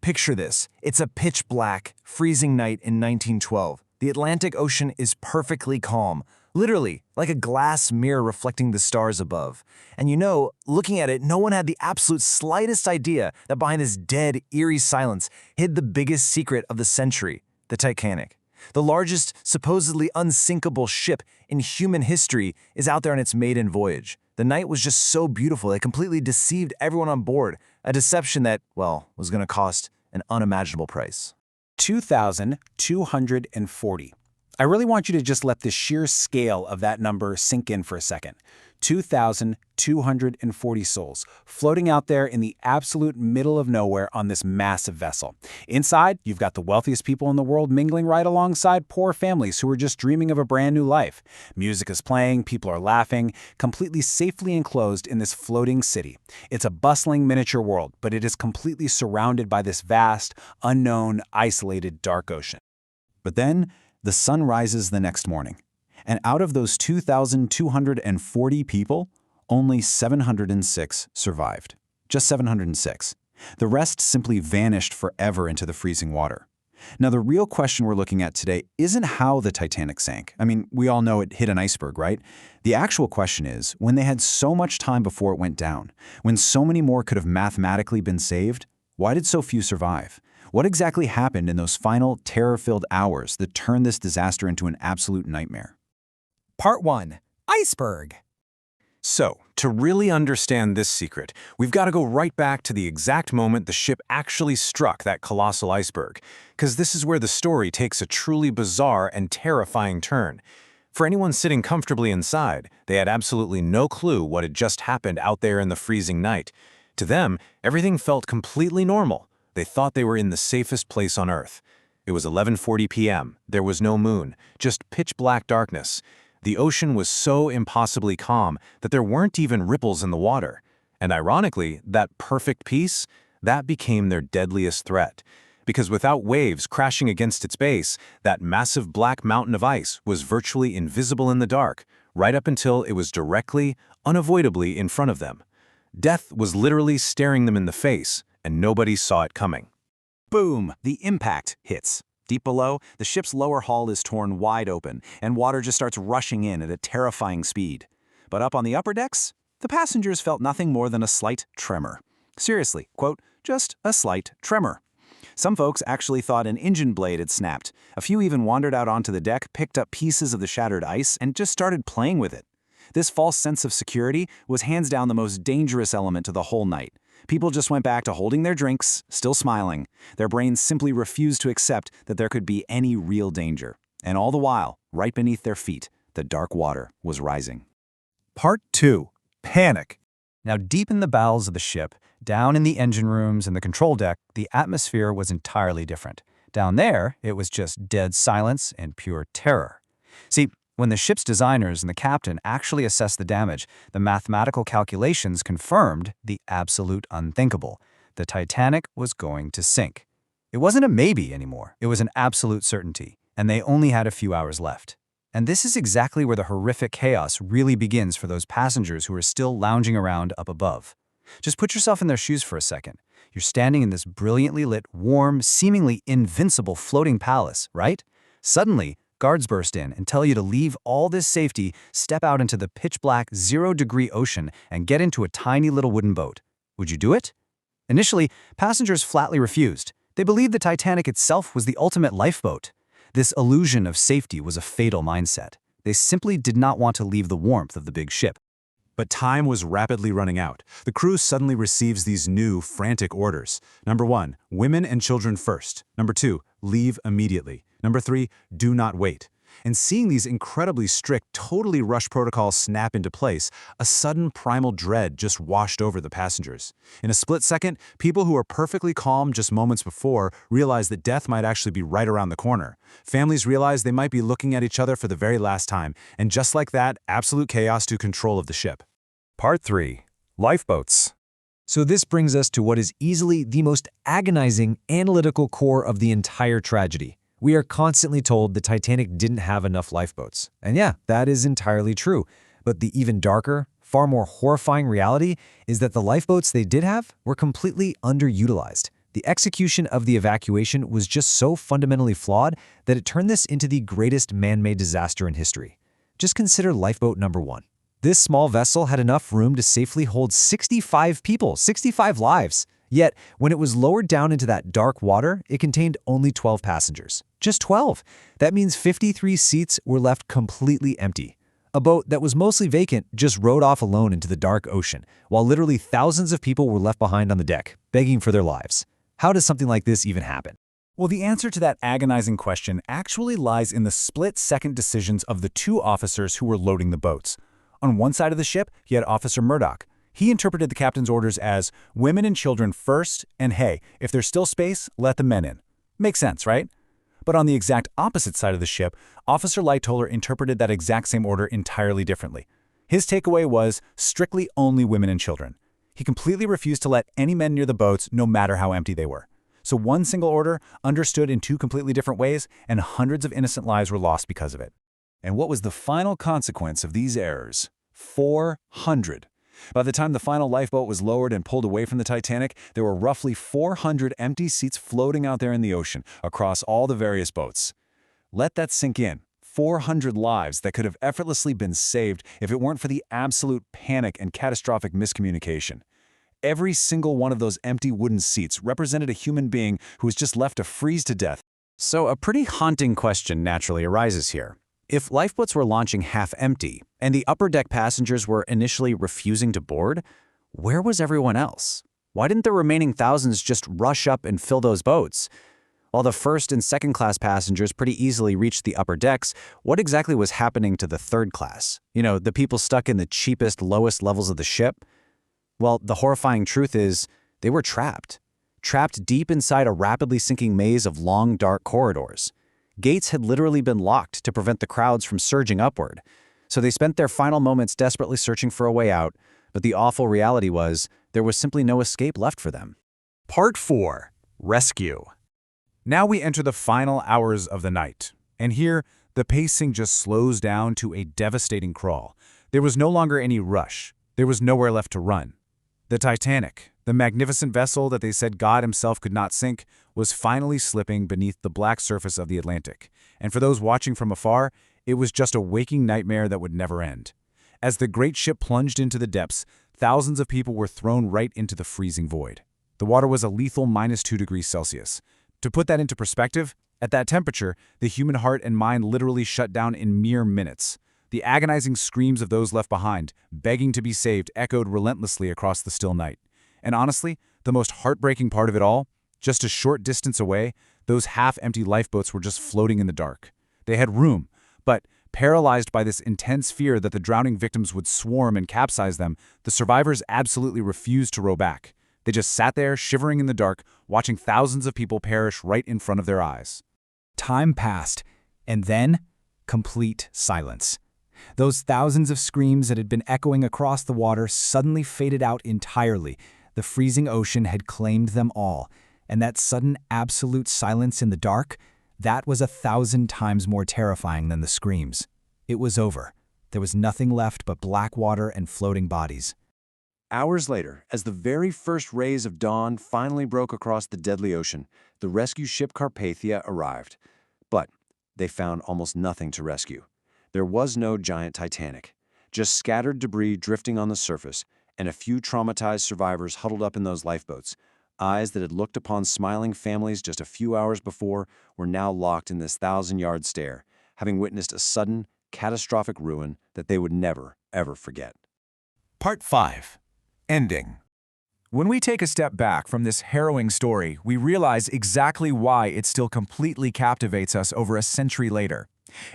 Picture this. It's a pitch black, freezing night in 1912. The Atlantic Ocean is perfectly calm, literally like a glass mirror reflecting the stars above. And you know, looking at it, no one had the absolute slightest idea that behind this dead, eerie silence hid the biggest secret of the century, the Titanic. The largest, supposedly unsinkable ship in human history is out there on its maiden voyage. The night was just so beautiful it completely deceived everyone on board, a deception that, well, was going to cost an unimaginable price. 2,240. I really want you to just let the sheer scale of that number sink in for a second. 2,240 souls floating out there in the absolute middle of nowhere on this massive vessel. Inside, you've got the wealthiest people in the world mingling right alongside poor families who are just dreaming of a brand new life. Music is playing, people are laughing, completely safely enclosed in this floating city. It's a bustling miniature world, but it is completely surrounded by this vast, unknown, isolated, dark ocean. But then, the sun rises the next morning. And out of those 2,240 people, only 706 survived. Just 706. The rest simply vanished forever into the freezing water. Now, the real question we're looking at today isn't how the Titanic sank. I mean, we all know it hit an iceberg, right? The actual question is, when they had so much time before it went down, when so many more could have mathematically been saved, why did so few survive? What exactly happened in those final, terror-filled hours that turned this disaster into an absolute nightmare? Part 1. Iceberg. So, to really understand this secret, we've got to go right back to the exact moment the ship actually struck that colossal iceberg, because this is where the story takes a truly bizarre and terrifying turn. For anyone sitting comfortably inside, they had absolutely no clue what had just happened out there in the freezing night. To them, everything felt completely normal. They thought they were in the safest place on Earth. It was 11:40 p.m. There was no moon, just pitch-black darkness. The ocean was so impossibly calm that there weren't even ripples in the water. And ironically, that perfect peace, that became their deadliest threat. Because without waves crashing against its base, that massive black mountain of ice was virtually invisible in the dark, right up until it was directly, unavoidably in front of them. Death was literally staring them in the face, and nobody saw it coming. Boom! The impact hits. Deep below, the ship's lower hull is torn wide open, and water just starts rushing in at a terrifying speed. But up on the upper decks, the passengers felt nothing more than a slight tremor. Seriously, quote, just a slight tremor. Some folks actually thought an engine blade had snapped. A few even wandered out onto the deck, picked up pieces of the shattered ice, and just started playing with it. This false sense of security was hands down the most dangerous element to the whole night. People just went back to holding their drinks, still smiling. Their brains simply refused to accept that there could be any real danger. And all the while, right beneath their feet, the dark water was rising. Part 2. Panic. Now, deep in the bowels of the ship, down in the engine rooms and the control deck, the atmosphere was entirely different. Down there, it was just dead silence and pure terror. See, when the ship's designers and the captain actually assessed the damage, the mathematical calculations confirmed the absolute unthinkable. The Titanic was going to sink. It wasn't a maybe anymore. It was an absolute certainty, and they only had a few hours left. And this is exactly where the horrific chaos really begins for those passengers who are still lounging around up above. Just put yourself in their shoes for a second. You're standing in this brilliantly lit, warm, seemingly invincible floating palace, right? Suddenly, guards burst in and tell you to leave all this safety, step out into the pitch-black, zero-degree ocean, and get into a tiny little wooden boat. Would you do it? Initially, passengers flatly refused. They believed the Titanic itself was the ultimate lifeboat. This illusion of safety was a fatal mindset. They simply did not want to leave the warmth of the big ship. But time was rapidly running out. The crew suddenly receives these new, frantic orders. Number 1, women and children first. Number 2, leave immediately. Number 3, do not wait. And seeing these incredibly strict, totally rushed protocols snap into place, a sudden primal dread just washed over the passengers. In a split second, people who were perfectly calm just moments before realized that death might actually be right around the corner. Families realized they might be looking at each other for the very last time, and just like that, absolute chaos took control of the ship. Part 3. Lifeboats. So this brings us to what is easily the most agonizing, analytical core of the entire tragedy. We are constantly told the Titanic didn't have enough lifeboats. And yeah, that is entirely true. But the even darker, far more horrifying reality is that the lifeboats they did have were completely underutilized. The execution of the evacuation was just so fundamentally flawed that it turned this into the greatest man-made disaster in history. Just consider lifeboat number 1. This small vessel had enough room to safely hold 65 people, 65 lives. Yet, when it was lowered down into that dark water, it contained only 12 passengers. Just 12. That means 53 seats were left completely empty. A boat that was mostly vacant just rode off alone into the dark ocean, while literally thousands of people were left behind on the deck, begging for their lives. How does something like this even happen? Well, the answer to that agonizing question actually lies in the split-second decisions of the 2 officers who were loading the boats. On one side of the ship, you had Officer Murdoch. He interpreted the captain's orders as women and children first, and hey, if there's still space, let the men in. Makes sense, right? But on the exact opposite side of the ship, Officer Lightoller interpreted that exact same order entirely differently. His takeaway was strictly only women and children. He completely refused to let any men near the boats, no matter how empty they were. So one single order, understood in 2 completely different ways, and hundreds of innocent lives were lost because of it. And what was the final consequence of these errors? 400. By the time the final lifeboat was lowered and pulled away from the Titanic, there were roughly 400 empty seats floating out there in the ocean across all the various boats. Let that sink in. 400 lives that could have effortlessly been saved if it weren't for the absolute panic and catastrophic miscommunication. Every single one of those empty wooden seats represented a human being who was just left to freeze to death. So a pretty haunting question naturally arises here. If lifeboats were launching half empty, and the upper deck passengers were initially refusing to board, where was everyone else? Why didn't the remaining thousands just rush up and fill those boats? While the first and second class passengers pretty easily reached the upper decks, what exactly was happening to the third class? You know, the people stuck in the cheapest, lowest levels of the ship? Well, the horrifying truth is, they were trapped. Trapped deep inside a rapidly sinking maze of long, dark corridors. Gates had literally been locked to prevent the crowds from surging upward. So they spent their final moments desperately searching for a way out, but the awful reality was, there was simply no escape left for them. Part 4. Rescue. Now we enter the final hours of the night. And here, the pacing just slows down to a devastating crawl. There was no longer any rush. There was nowhere left to run. The Titanic, the magnificent vessel that they said God himself could not sink, was finally slipping beneath the black surface of the Atlantic. And for those watching from afar, it was just a waking nightmare that would never end. As the great ship plunged into the depths, thousands of people were thrown right into the freezing void. The water was a lethal -2 degrees Celsius. To put that into perspective, at that temperature, the human heart and mind literally shut down in mere minutes. The agonizing screams of those left behind, begging to be saved, echoed relentlessly across the still night. And honestly, the most heartbreaking part of it all, just a short distance away, those half-empty lifeboats were just floating in the dark. They had room, but paralyzed by this intense fear that the drowning victims would swarm and capsize them, the survivors absolutely refused to row back. They just sat there, shivering in the dark, watching thousands of people perish right in front of their eyes. Time passed, and then, complete silence. Those thousands of screams that had been echoing across the water suddenly faded out entirely. The freezing ocean had claimed them all, and that sudden absolute silence in the dark, that was 1,000 times more terrifying than the screams. It was over. There was nothing left but black water and floating bodies. Hours later, as the very first rays of dawn finally broke across the deadly ocean, the rescue ship Carpathia arrived. But they found almost nothing to rescue. There was no giant Titanic, just scattered debris drifting on the surface, and a few traumatized survivors huddled up in those lifeboats. Eyes that had looked upon smiling families just a few hours before were now locked in this 1,000-yard stare, having witnessed a sudden, catastrophic ruin that they would never, ever forget. Part 5. Ending. When we take a step back from this harrowing story, we realize exactly why it still completely captivates us over a century later.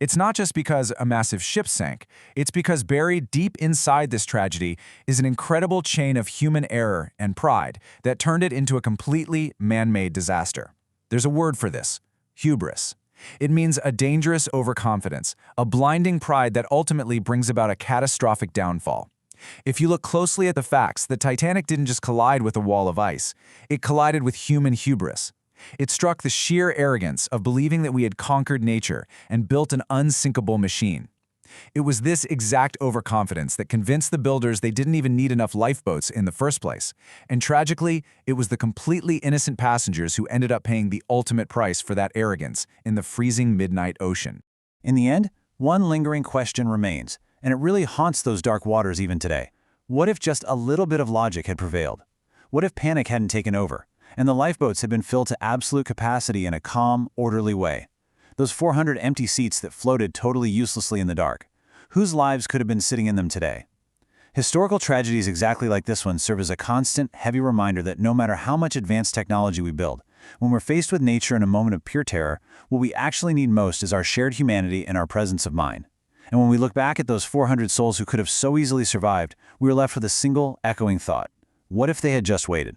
It's not just because a massive ship sank, it's because buried deep inside this tragedy is an incredible chain of human error and pride that turned it into a completely man-made disaster. There's a word for this: hubris. It means a dangerous overconfidence, a blinding pride that ultimately brings about a catastrophic downfall. If you look closely at the facts, the Titanic didn't just collide with a wall of ice. It collided with human hubris. It struck the sheer arrogance of believing that we had conquered nature and built an unsinkable machine. It was this exact overconfidence that convinced the builders they didn't even need enough lifeboats in the first place. And tragically, it was the completely innocent passengers who ended up paying the ultimate price for that arrogance in the freezing midnight ocean. In the end, one lingering question remains, and it really haunts those dark waters even today. What if just a little bit of logic had prevailed? What if panic hadn't taken over, and the lifeboats had been filled to absolute capacity in a calm, orderly way? Those 400 empty seats that floated totally uselessly in the dark. Whose lives could have been sitting in them today? Historical tragedies exactly like this one serve as a constant, heavy reminder that no matter how much advanced technology we build, when we're faced with nature in a moment of pure terror, what we actually need most is our shared humanity and our presence of mind. And when we look back at those 400 souls who could have so easily survived, we are left with a single, echoing thought. What if they had just waited?